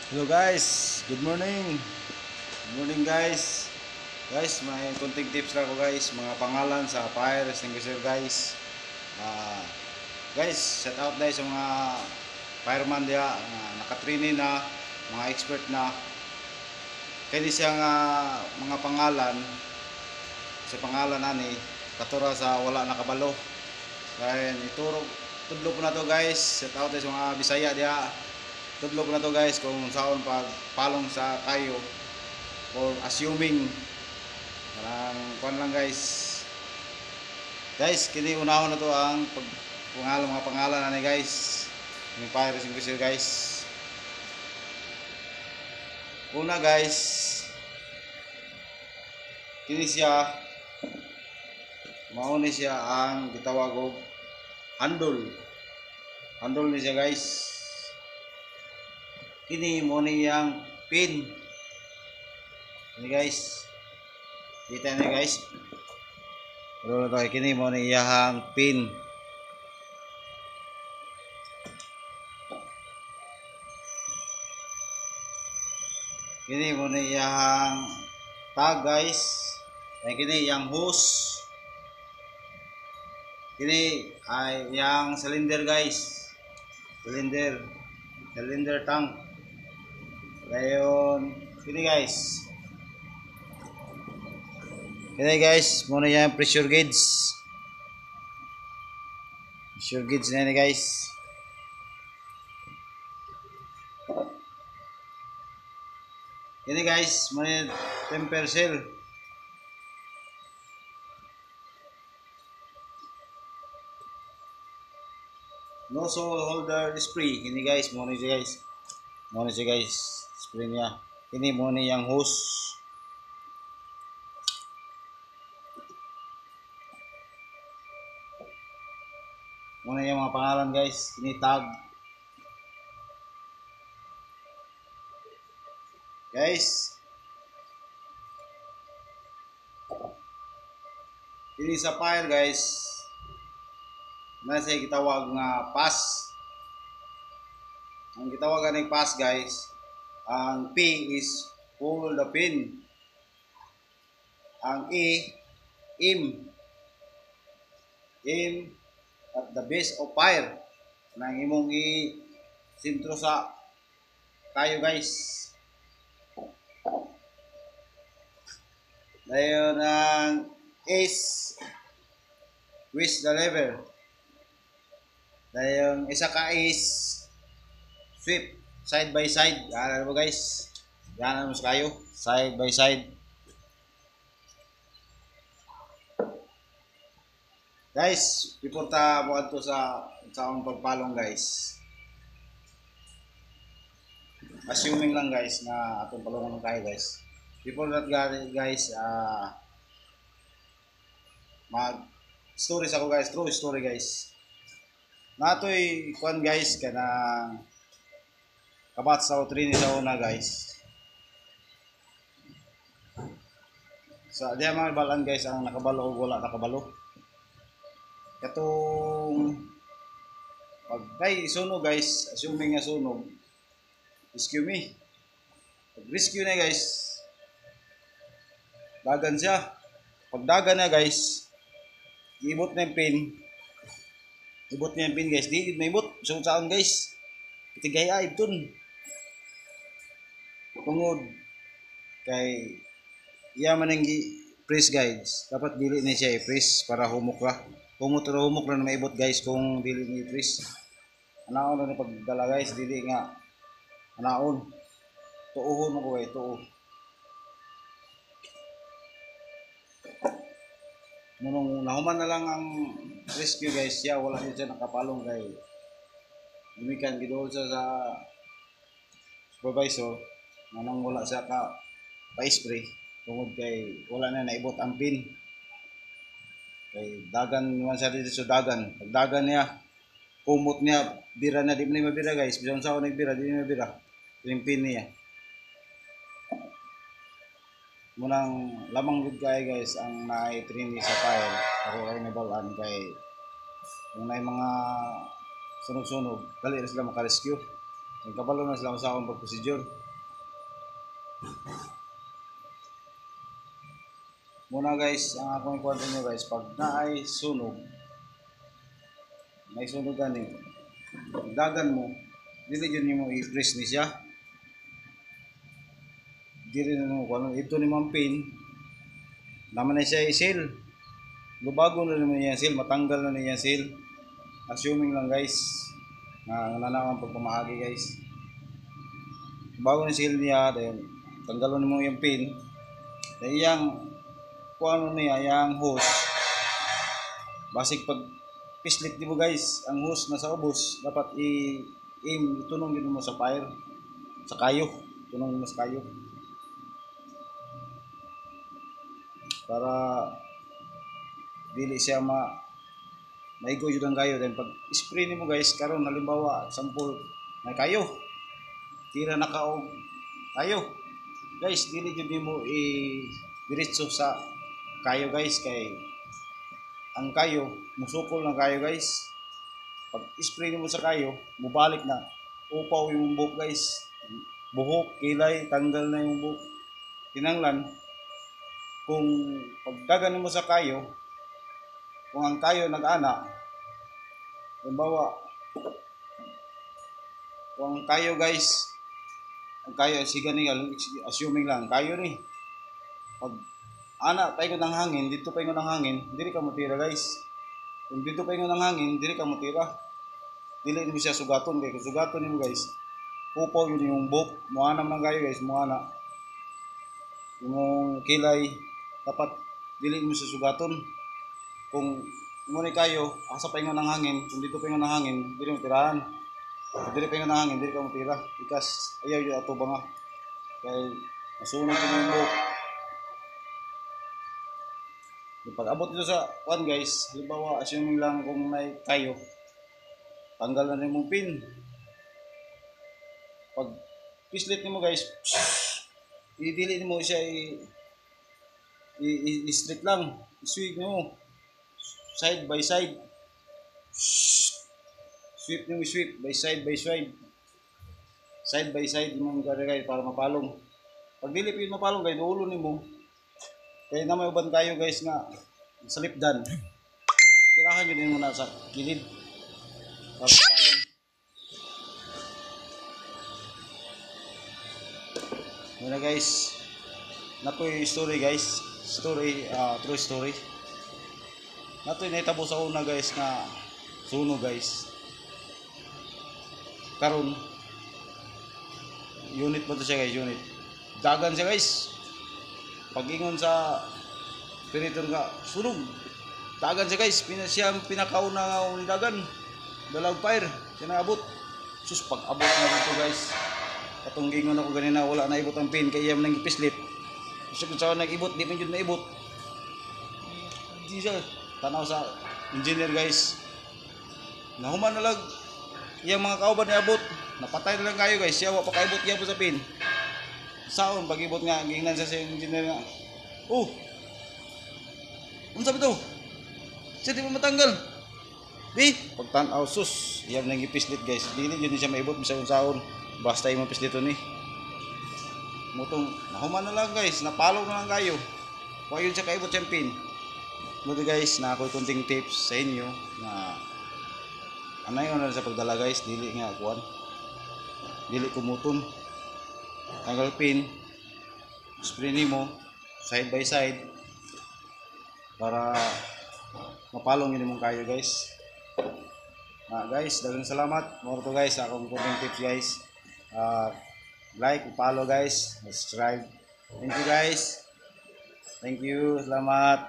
Hello guys, good morning. Good morning guys. Guys, may konting tips lang ako guys, mga pangalan sa fire extinguisher guys. Ah, guys, shout out dahil sa mga fireman diya na nakatraining na, mga expert na. Kaya siya nga mga pangalan sa pangalan ani katura sa wala nakabalo. Kaya ituro tudlo po na to guys. Shout out dahil sa mga Bisaya diya. Tudlo po na to guys kung saan pag palong sa kayo or assuming parang kuan lang guys. Guys, kini unahon na to ang pangalan mga pangalan ani guys. Yung fire extinguisher guys. Una guys, kini siya mao ni siya ang gitawag og handle. Handle ni siya guys. Kini mo ni yang pin. Ini guys. Kita ni guys. Pero to kini mo ni iyang pin. Kini mo ni iyang tag guys. Ay kini iyang hose. Kini ay iyang cylinder guys. Cylinder tank. Ngayon, kini guys. Kini guys, muna yung pressure gauge. Pressure gauge na yan guys. Kini guys, muna yung temper seal. Nozzle holder spray. Kini guys, muna siya guys. Muna siya guys. Spray niya. Kini muna yung hose. Muna yung mga pangalan guys. Kini tag. Guys. Kini sa fire guys. Nasa gitawag nga pass. Ang gitawag ng pass guys. Ang P is pull the pin. Ang E, aim. Aim at the base of fire. Nang imong i-sintro sa kayo guys. Dayon ang S, twist the lever. Dayon isa ka is sweep side by side. Yan mo guys. Yan mo kayo side by side. Guys, before ta mo adto sa akong pagpalong guys. Assuming lang guys na atong palungon kayo guys. Before that guys, mag stories ako guys, true story guys. Natoy kuan guys kanang kabat sa utrin sa una guys. Sa diha mga balan guys ang nakabalo o wala nakabalo. Katong pag sunog guys, assuming nga sunog, rescue me. Pag rescue na guys, dagan siya. Pag dagan na guys, iibot na yung pin. Ibot niya yung pin guys, di may ibot. So saan guys, itigaya ibton. Tungod kay iya man ang press guys. Dapat dili na siya i-press para humok ra. Humok ra na maibot guys kung dili ni i-press. Anaon na ni pagdala guys, dili nga anaon. Tuuhon mo ko guys, tuo. Munong nahuman na lang ang rescue guys, siya wala siya nakapalong kay umikan gidol siya sa supervisor manang wala siya ka pa-spray tungod kay wala na naibot ang pin kay dagan naman siya dito sa dagan. Pag dagan niya kumot niya bira na, di mo na mabira guys, bisan sa ako nagbira di na mabira yung pin niya. Munang lamang good kay guys ang na-train sa fire ako ay nabalaan kay kung may mga sunog-sunog dali rin sila makarescue. Nagkabalo na sila sa akong pag-procedure. Muna guys, ang akong ikwento nyo guys, pag naay sunog, may sunog gani, dagan mo, dili yun mo i-press ni siya. Dili na mo, kung ito ni mampin, naman na siya i-seal. Lubago na naman yung seal, matanggal na niya seal. Assuming lang guys, na nananawan pagpamahagi guys. Bago na seal niya, then tanggalon mo yung pin. Then iyang kung ano niya, yung hose. Basig pag pislit di mo guys, ang hose na sa ubos, dapat i-aim, itunong din mo sa fire, sa kayo. Tunong mo sa kayo. Para dili siya maigo yun ang kayo. Then pag spray ni mo guys, karon halimbawa, sample, may kayo. Tira na kaog kayo. Guys, dili yun mo diretso sa kayo guys, kay ang kayo musukol ng kayo guys. Pag spray mo sa kayo, mubalik na upaw yung buhok guys, buhok, kilay, tanggal na yung buhok, tinanglan. Kung pagdagan mo sa kayo, kung ang kayo nag-ana, halimbawa kung ang kayo guys, ang kayo siga ni, assuming lang kayo ni, pag ana paingon ng hangin, dito paingon ng hangin, dili ka motira guys. Kung dito paingon ng hangin, dili ka motira. Dili mo siya sugaton, kay kung sugaton nimo guys, upaw yun yung buhok, muana man kayo guys, muana. Yung kilay, dapat dili mo siya sugaton. Kung muni kayo, asa paingon ng hangin, kung dito paingon ng hangin, dili mo tirahan. Kung dili paingon ng hangin, dili ka motira. Because ayaw yung ato ba nga. Kaya masunog yung buhok. Pag abot dito sa one guys, halimbawa assuming lang kung may kayo, tanggal na rin mong pin. Pag pislit mo guys, i-delete mo siya, i-straight lang, i-sweep mo side by side, sweep mo, sweep by side by side mo guys, para mapalong. Pag dili pin mapalong guys, ulo ni mo. Kaya na may uban kayo guys nga sa lipdan, tirahan nyo din muna sa kilid para palong. Muna guys, nakoy story guys, true story. Natoy naitabo sa una guys nga suno guys. Karon unit mo to siya guys, unit. Dagan siya guys. Pag-ingon sa piriton nga, sunog. Dagan siya guys, siya pinakauna nga dagan. Dalag fire, siya naabot. Sus, pag-abot na dito guys. Katong gingon ako ganina, wala na ibot ang pin, kaya iyam nang ipislit. Gusto ko sa nag-ibot, di man yun naibot. Di siya, tanaw sa engineer guys. Nahuman na lang, iyang mga kauban na abot. Napatay na lang kayo guys, siya wala pa kaibot iya po sa pin. Saon pag-ibot nga, gingnan sa engineer nga. Oh! Ano sabi ito? Siya di mo matanggal. Di? Pagtanaw, sus. Iyam nang ipislit guys. Dili yun siya maibot, bisawon saon. Basta yung mapislit ito ni. Mutong, nahuman na lang guys. Napalaw na lang kayo. Huwag yun siya kaibot siyang pin. Buti guys, na ako'y kunting tips sa inyo na anay ko na sa pagdala guys. Dili nga akuan. Dili kumuton. Tanggal pin, spray mo side by side para mapalong yun mong kayo guys. Guys, dagang salamat more to guys sa akong kunting tips guys. Like, follow guys, subscribe. Thank you guys, thank you, salamat.